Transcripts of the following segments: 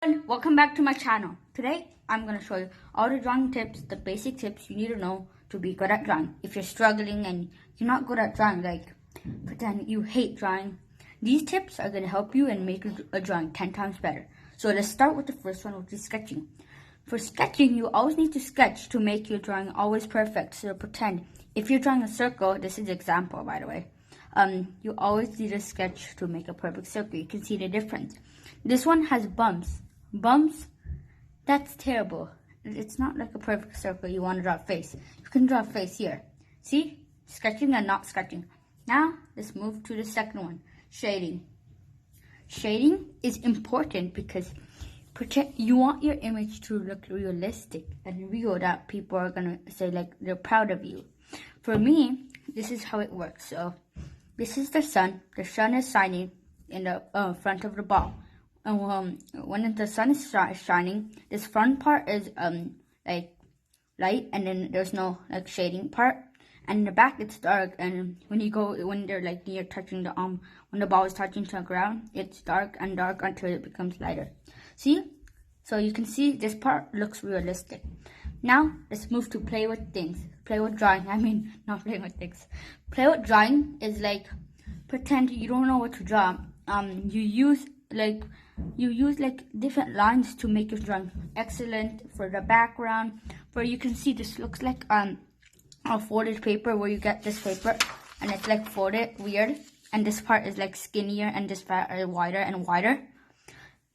And welcome back to my channel. Today I'm going to show you all the drawing tips, the basic tips you need to know to be good at drawing. If you're struggling and you're not good at drawing, like pretend you hate drawing, these tips are going to help you and make a drawing 10 times better. So let's start with the first one, which is sketching. For sketching, you always need to sketch to make your drawing always perfect. So pretend if you're drawing a circle, this is an example by the way, you always need a sketch to make a perfect circle. You can see the difference. This one has bumps. Bumps, that's terrible. It's not like a perfect circle. You want to draw a face. You can draw a face here. See? Sketching and not sketching. Now, let's move to the second one. Shading. Shading is important because you want your image to look realistic and real, that people are going to say like they're proud of you. For me, this is how it works. So, this is the sun. The sun is shining in the front of the ball. When the sun is shining, this front part is like light, and then there's no like shading part, and in the back it's dark. And when they're like near touching the when the ball is touching to the ground, it's dark and dark until it becomes lighter. See? So you can see this part looks realistic. Now let's move to play with things. Play with drawing. I mean, not playing with things. Play with drawing is like pretend you don't know what to draw. You use different lines to make your drawing excellent. For the background, where you can see this looks like a folded paper, where you get this paper and it's like folded weird, and this part is like skinnier and this part is wider and wider.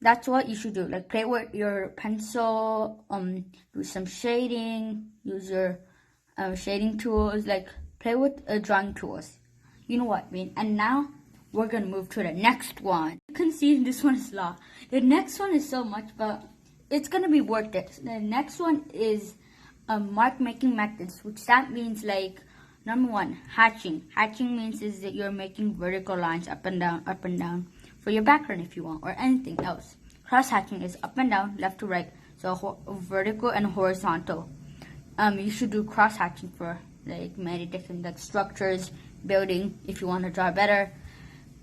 That's what you should do. Like play with your pencil, do some shading, use your shading tools, like play with drawing tools. You know what I mean? And now we're gonna move to the next one. You can see this one is long. The next one is so much, but it's gonna be worth it. The next one is mark making methods, which that means like number one, hatching. Hatching means is that you're making vertical lines up and down for your background if you want, or anything else. Cross hatching is up and down, left to right, so vertical and horizontal. You should do cross hatching for like many different like structures, building if you want to draw better.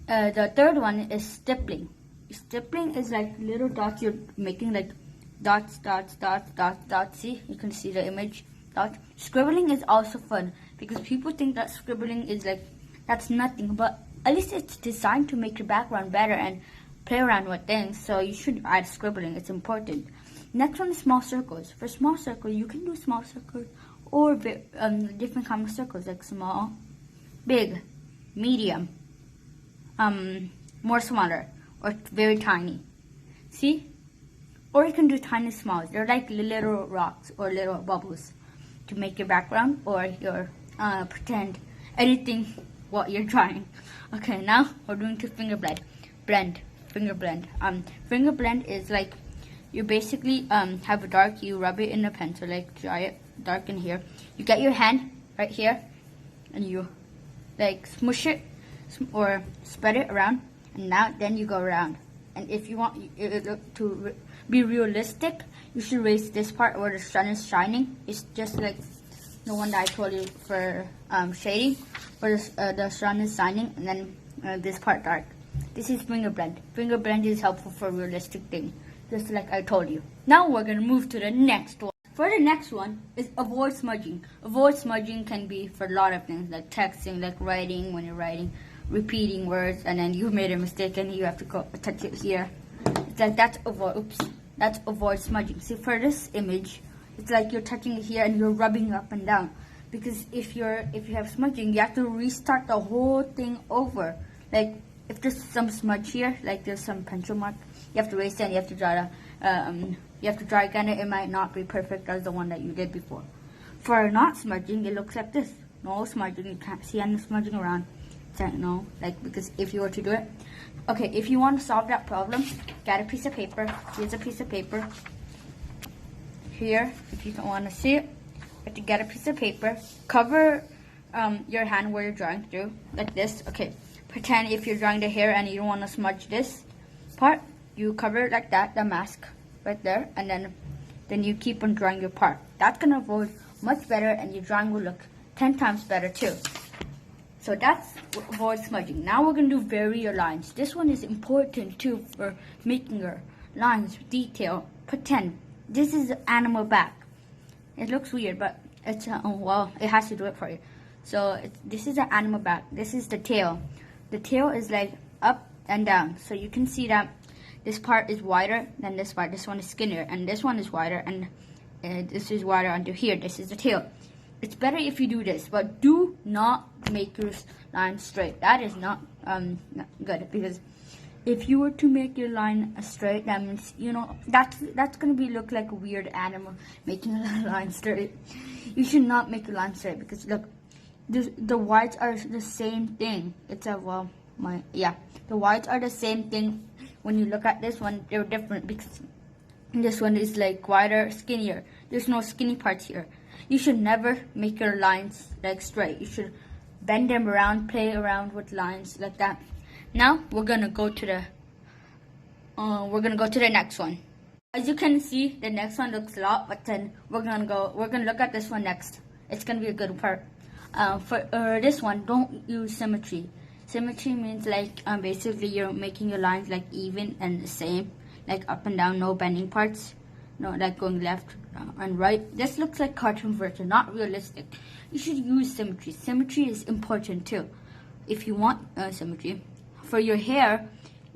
The third one is stippling. Stippling is like little dots. You're making like dots. See, you can see the image. Dots. Scribbling is also fun because people think that scribbling is like that's nothing, but at least it's designed to make your background better and play around with things. So you should add scribbling. It's important. Next one is small circles. For small circles, you can do small circles or different kind of circles, like small, big, medium, more smaller, or very tiny. See? Or you can do tiny smalls. They're like little rocks or little bubbles to make your background or your pretend anything what you're drawing. Okay, now we're doing to finger blend. Finger blend. Finger blend is like you basically have a dark, you rub it in a pencil, like dry it dark in here. You get your hand right here and you like smush it or spread it around, and then you go around. And if you want it to be realistic, you should raise this part where the sun is shining. It's just like the one that I told you for shading, where the sun is shining, and then this part dark. This is finger blend. Finger blend is helpful for realistic things, just like I told you. Now we're gonna move to the next one. For the next one is avoid smudging. Avoid smudging can be for a lot of things, like texting, like writing, when you're writing, repeating words, and then you made a mistake and you have to go touch it here. It's like that's avoid smudging. See, for this image, it's like you're touching it here and you're rubbing up and down. Because if you have smudging, you have to restart the whole thing over. Like if there's some smudge here, like there's some pencil mark, you have to erase it and you have to draw you have to try again. It might not be perfect as the one that you did before. For not smudging, it looks like this. No smudging, you can't see any smudging around. No, like because if you were to do it, okay, if you want to solve that problem, get a piece of paper. Here's a piece of paper. Here, if you don't want to see it, you have to get a piece of paper. Cover your hand where you're drawing through, like this. Okay, pretend if you're drawing the hair and you don't want to smudge this part, you cover it like that, the mask right there, and then you keep on drawing your part. That's gonna avoid much better, and your drawing will look 10 times better too. So that's avoid smudging. Now we're going to do vary your lines. This one is important too for making your lines, detail, pretend. This is the animal back. It looks weird, but it's well, it has to do it for you. So this is the animal back. This is the tail. The tail is like up and down. So you can see that this part is wider than this part. This one is skinnier, and this one is wider, and this is wider under here. This is the tail. It's better if you do this, but do not make your line straight. That is not good, because if you were to make your line straight, that means, you know, that's gonna be look like a weird animal making a line straight. You should not make a line straight, because look, the whites are the same thing. It's a the whites are the same thing. When you look at this one, they're different, because this one is like wider, skinnier. There's no skinny parts here. You should never make your lines like straight. You should bend them around, play around with lines like that. Now we're gonna go to the next one. As you can see, the next one looks a lot, but then we're gonna look at this one next. It's gonna be a good part. For this one, don't use symmetry. Symmetry means like basically you're making your lines like even and the same, like up and down, no bending parts, no like going left and right. This looks like cartoon version, not realistic. You should use symmetry. Symmetry is important too. If you want symmetry for your hair,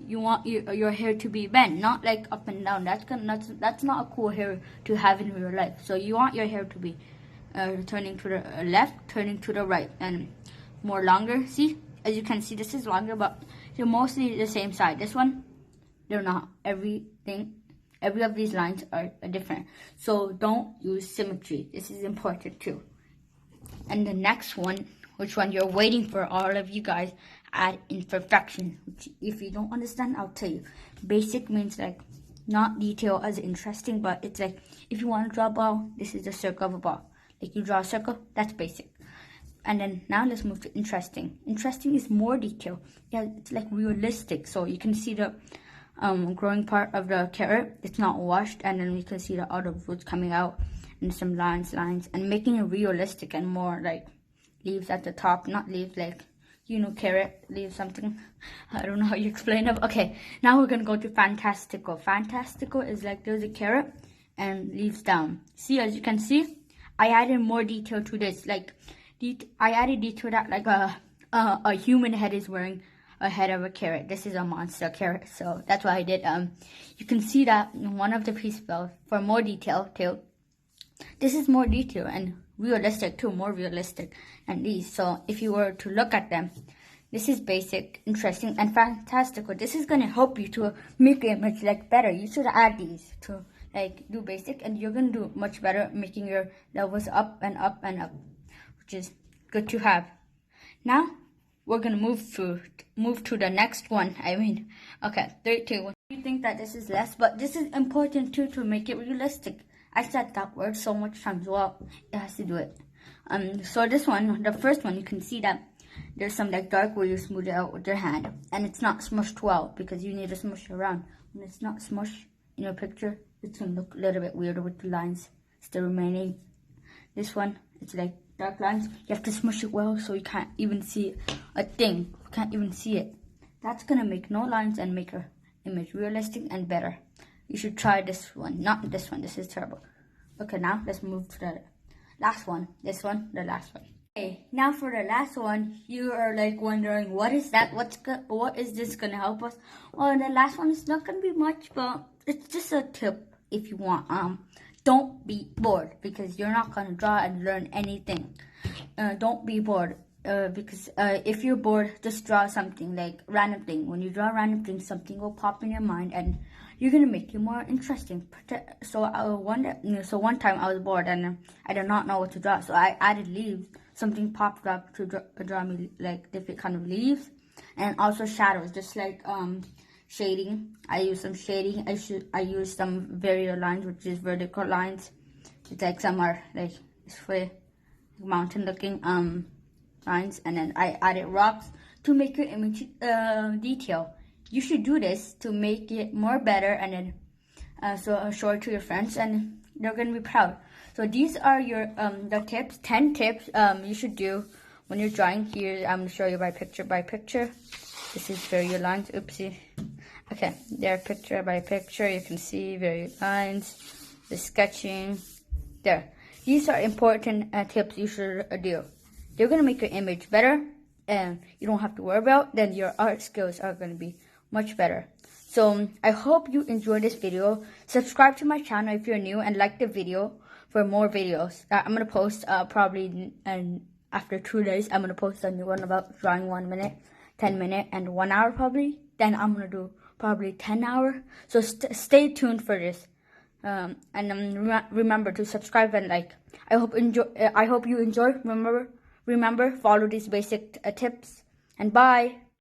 you want your hair to be bent, not like up and down. That's not a cool hair to have in real life. So you want your hair to be turning to the left, turning to the right, and more longer. See, as you can see, this is longer, but they're mostly the same side. This one, they're not. Every of these lines are different. So don't use symmetry. This is important too. And the next one, which one you're waiting for, all of you guys, add imperfection. Which, if you don't understand, I'll tell you. Basic means like not detail as interesting, but it's like if you want to draw a ball, this is the circle of a ball. Like you draw a circle, that's basic. And then now let's move to interesting. Interesting is more detail. Yeah, it's like realistic. So you can see the growing part of the carrot. It's not washed, and then we can see the other roots coming out, and some lines, and making it realistic and more like leaves at the top, not leaves like, you know, carrot leaves something. I don't know how you explain it. Okay, now we're gonna go to fantastical. Fantastical is like there's a carrot and leaves down. See, as you can see, I added more detail to this. Like I added detail that like a human head is wearing a head of a carrot. This is a monster carrot, so that's what I did. You can see that in one of the pieces for more detail too. This is more detail and realistic too, more realistic than these. So if you were to look at them, this is basic, interesting, and fantastical. This is gonna help you to make your image like better. You should add these to like do basic, and you're gonna do much better making your levels up and up and up, which is good to have. Now we're gonna move to the next one. Okay, 3, 2, 1. You think that this is less, but this is important too to make it realistic. I said that word so much times. Well, it has to do it. So this one, the first one, you can see that there's some like dark where you smooth it out with your hand, and it's not smushed well because you need to smush it around. When it's not smushed in your picture, it's gonna look a little bit weirder with the lines still remaining. This one, it's like dark lines. You have to smush it well so you can't even see a thing. You can't even see it. That's gonna make no lines and make your image realistic and better. You should try this one, not this one. This is terrible. Okay, now let's move to the last one. This one, the last one. Okay, now for the last one, you are like wondering, what is that? What is this gonna help us? Well, the last one is not gonna be much, but it's just a tip if you want. Don't be bored, because you're not gonna draw and learn anything. Don't be bored. Because if you're bored, just draw something like random thing. When you draw random things, something will pop in your mind, and you're gonna make it more interesting. So one time I was bored and I did not know what to draw, so I added leaves. Something popped up to draw me like different kind of leaves, and also shadows, just like shading. I used some shading. I used some variable lines, which is vertical lines. It's like some are like this way, mountain looking lines, and then I added rocks to make your image detail. You should do this to make it more better, and then show it to your friends, and they're gonna be proud. So these are your the tips, 10 tips you should do when you're drawing. Here I'm gonna show you by picture by picture. This is variable lines. Oopsie, Okay, there, picture by picture, you can see various lines, the sketching. There, these are important tips you should do. They're gonna make your image better, and you don't have to worry about. Then your art skills are gonna be much better. So I hope you enjoyed this video. Subscribe to my channel if you're new, and like the video for more videos. I'm gonna post probably after 2 days. I'm gonna post a new one about drawing 1 minute, 10 minute, and 1 hour probably. Then I'm gonna do probably 10 hour. So stay tuned for this. And remember to subscribe and like. I hope you enjoy. Remember, follow these basic tips. And bye.